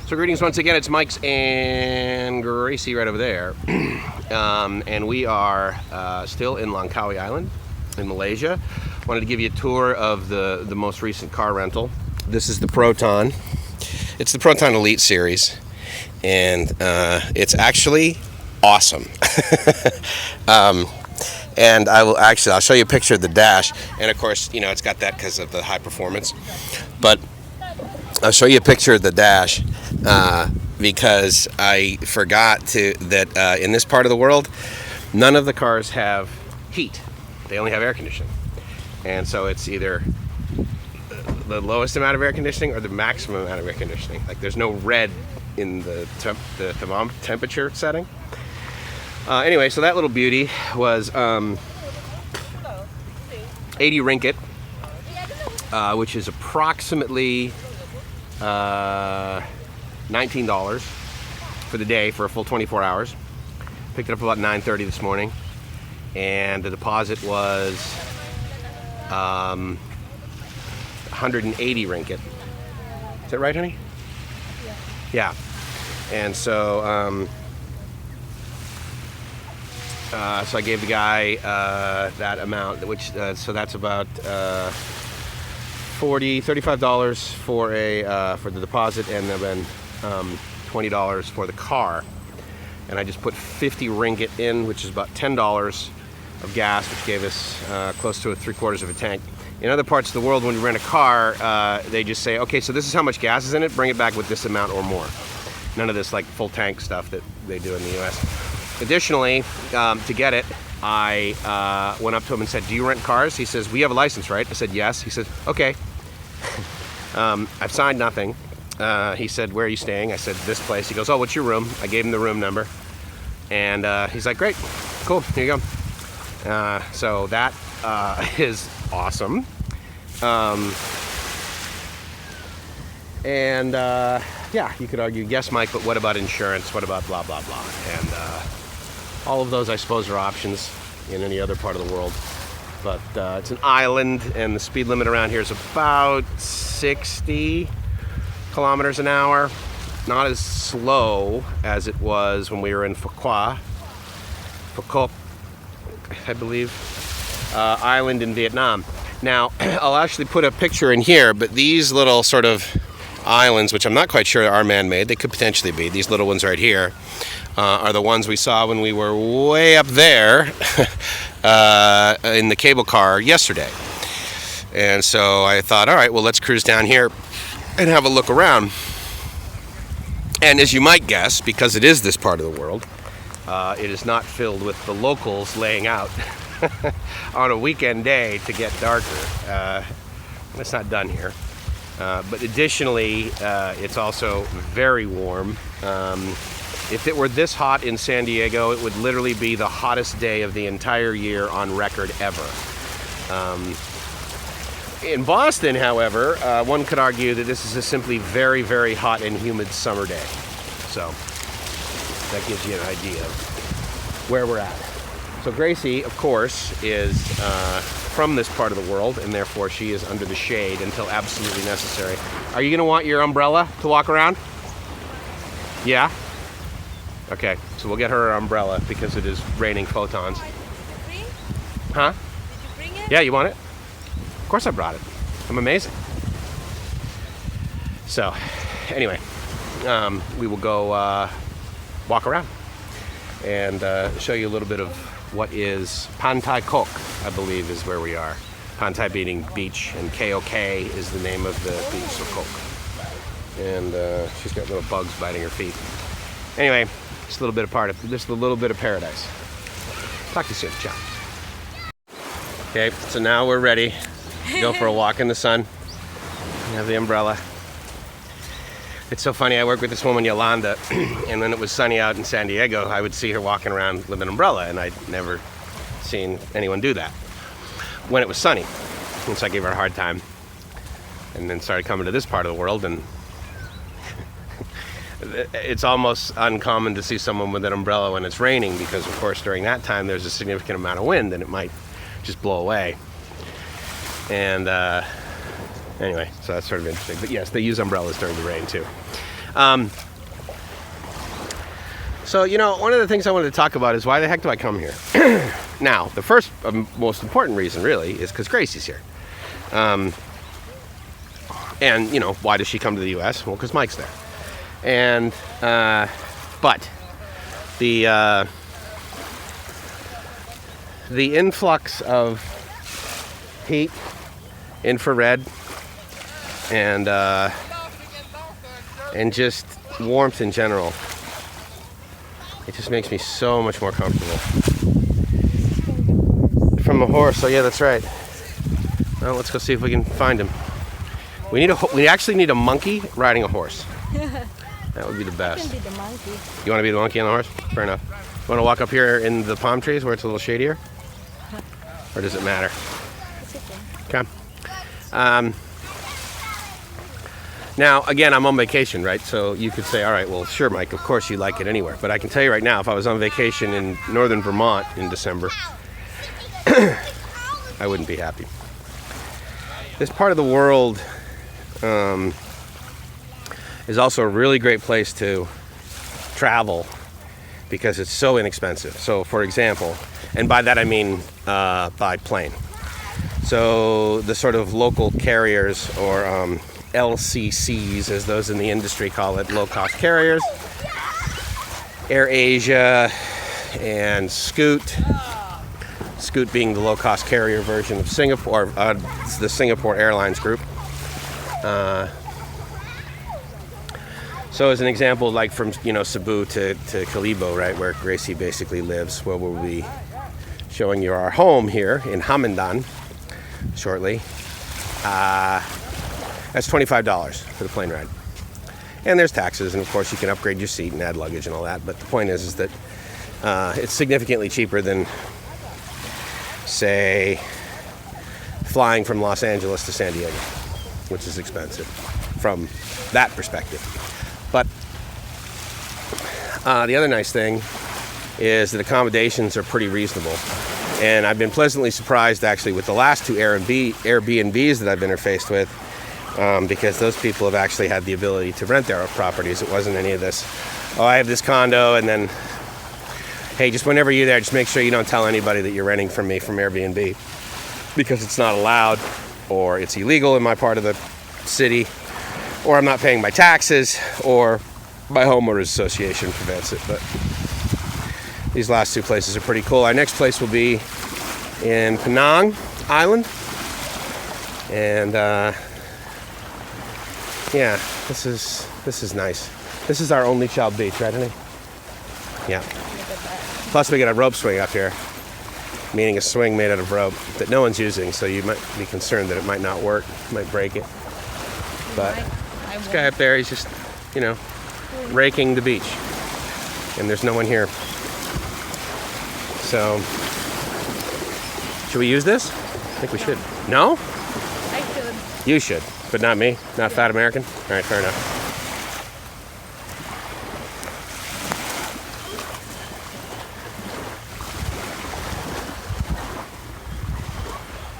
So greetings once again, it's Mike's and Gracie right over there. And we are still in Langkawi Island in Malaysia. Wanted to give you a tour of the most recent car rental. This is the Proton. It's the Proton Elite series. And it's actually awesome. And I'll show you a picture of the dash. And of course, you know, it's got that because of the high performance. But I'll show you a picture of the dash because I forgot that in this part of the world, none of the cars have heat. They only have air conditioning. And so it's either the lowest amount of air conditioning or the maximum amount of air conditioning. Like there's no red in the temperature setting. Anyway, so that little beauty was 80 ringgit, which is approximately $19 for the day for a full 24 hours. Picked it up about 9:30 this morning, and the deposit was 180 ringgit. Is that right, honey? Yeah. And so so I gave the guy that amount, which so that's about $35 for the deposit, and then $20 for the car. And I just put 50 ringgit in, which is about $10 of gas, which gave us close to 3/4 of a tank. In other parts of the world, when you rent a car, they just say, okay, so this is how much gas is in it, bring it back with this amount or more. None of this like full tank stuff that they do in the US. Additionally, to get it, I went up to him and said, do you rent cars? He says, we have a license, right? I said, yes. He said, okay. I've signed nothing. He said, where are you staying? I said, this place. He goes, oh, what's your room? I gave him the room number. And he's like, great, cool, here you go. So that is awesome. Yeah, you could argue, yes, Mike, but what about insurance? What about blah, blah, blah? And all of those, I suppose, are options in any other part of the world. But it's an island, and the speed limit around here is about 60 kilometers an hour. Not as slow as it was when we were in Phuoc, I believe, island in Vietnam. Now, I'll actually put a picture in here, but these little sort of islands, which I'm not quite sure are man-made, they could potentially be, these little ones right here, are the ones we saw when we were way up there in the cable car yesterday. And so I thought, all right, well, let's cruise down here and have a look around. And as you might guess, because it is this part of the world, it is not filled with the locals laying out on a weekend day to get darker. It's not done here. But additionally, it's also very warm. If it were this hot in San Diego, it would literally be the hottest day of the entire year on record ever. In Boston, however, one could argue that this is a simply very, very hot and humid summer day. So that gives you an idea of where we're at. So Gracie, of course, is from this part of the world, and therefore she is under the shade until absolutely necessary. Are you going to want your umbrella to walk around? Yeah? Okay, so we'll get her an umbrella because it is raining photons. Huh? Did you bring it? Yeah, you want it? Of course I brought it. I'm amazing. So, anyway, we will go walk around and show you a little bit of what is Pantai Kok, I believe is where we are. Pantai meaning beach, and KOK is the name of the beach, so Kok. And she's got little bugs biting her feet. Anyway, just a little bit of paradise. Talk to you soon. Ciao. Okay, so now we're ready to go for a walk in the sun. We have the umbrella. It's so funny, I work with this woman, Yolanda, and when it was sunny out in San Diego, I would see her walking around with an umbrella, and I'd never seen anyone do that when it was sunny. And so I gave her a hard time, and then started coming to this part of the world, and it's almost uncommon to see someone with an umbrella when it's raining, because of course during that time there's a significant amount of wind, and it might just blow away. And anyway, so that's sort of interesting. But yes, they use umbrellas during the rain too. So, you know, one of the things I wanted to talk about is why the heck do I come here? Now, the first most important reason, really, is because Gracie's here. And, you know, why does she come to the U.S.? Well, because Mike's there. And, but the influx of heat, infrared, and just warmth in general, it just makes me so much more comfortable. From a horse, oh yeah, that's right. Well, let's go see if we can find him. We actually need a monkey riding a horse. That would be the best. I can be the monkey. You want to be the monkey on the horse? Fair enough. You want to walk up here in the palm trees where it's a little shadier? Or does it matter? It's okay. Okay. Now, again, I'm on vacation, right? So you could say, all right, well, sure, Mike, of course you like it anywhere. But I can tell you right now, if I was on vacation in northern Vermont in December, I wouldn't be happy. This part of the world is also a really great place to travel because it's so inexpensive. So, for example, and by that I mean by plane. So the sort of local carriers, or LCCs, as those in the industry call it, low-cost carriers, AirAsia and Scoot. Scoot being the low-cost carrier version of Singapore, the Singapore Airlines group. So as an example, like from, you know, Cebu to KLIA, right, where Gracie basically lives, where we'll be showing you our home here in Hamandan shortly. That's $25 for the plane ride. And there's taxes, and of course you can upgrade your seat and add luggage and all that. But the point is that it's significantly cheaper than, say, flying from Los Angeles to San Diego, which is expensive from that perspective. But the other nice thing is that accommodations are pretty reasonable. And I've been pleasantly surprised, actually, with the last two Airbnbs that I've interfaced with, because those people have actually had the ability to rent their own properties. It wasn't any of this, oh, I have this condo, and then, hey, just whenever you're there, just make sure you don't tell anybody that you're renting from me from Airbnb, because it's not allowed, or it's illegal in my part of the city, or I'm not paying my taxes, or my homeowners association prevents it. But these last two places are pretty cool. Our next place will be in Penang Island, and yeah, this is nice. This is our only child beach, right, honey? Yeah. Plus, we got a rope swing up here, meaning a swing made out of rope that no one's using, so you might be concerned that it might not work, might break it. But this guy up there, he's just, you know, raking the beach, and there's no one here. So, should we use this? I think we should. No? I should. You should, but not me. Not Fat American. All right, fair enough.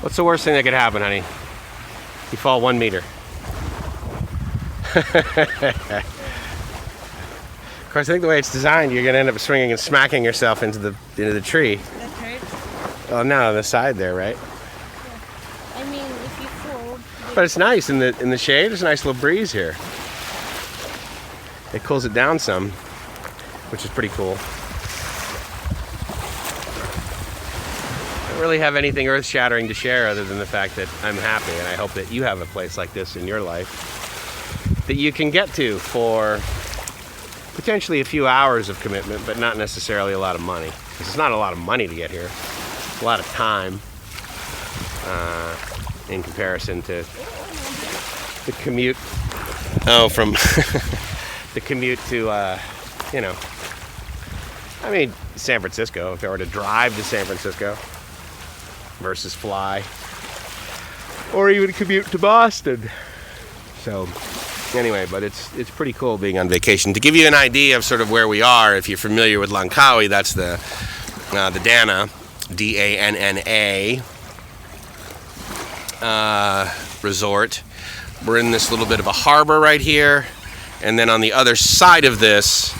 What's the worst thing that could happen, honey? You fall 1 meter. Of course, I think the way it's designed, you're going to end up swinging and smacking yourself into the tree. That hurts. Oh, no, on the side there, right? Yeah. I mean, if you fall. But it's nice in the shade. There's a nice little breeze here. It cools it down some, which is pretty cool. I don't really have anything earth-shattering to share other than the fact that I'm happy, and I hope that you have a place like this in your life that you can get to for potentially a few hours of commitment, but not necessarily a lot of money. Because it's not a lot of money to get here. It's a lot of time in comparison to the commute. Oh, from the commute to, you know, I mean, San Francisco. If I were to drive to San Francisco versus fly, or even commute to Boston. So anyway, but it's pretty cool being on vacation. To give you an idea of sort of where we are, if you're familiar with Langkawi, that's the Dana, D-A-N-N-A resort. We're in this little bit of a harbor right here, And then on the other side of this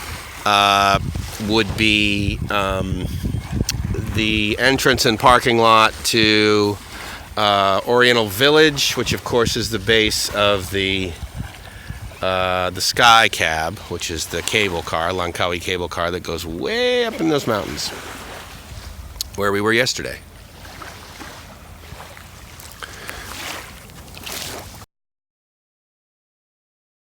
would be the entrance and parking lot to Oriental Village, which of course is the base of the Sky Cab, which is the cable car, Langkawi cable car that goes way up in those mountains, where we were yesterday.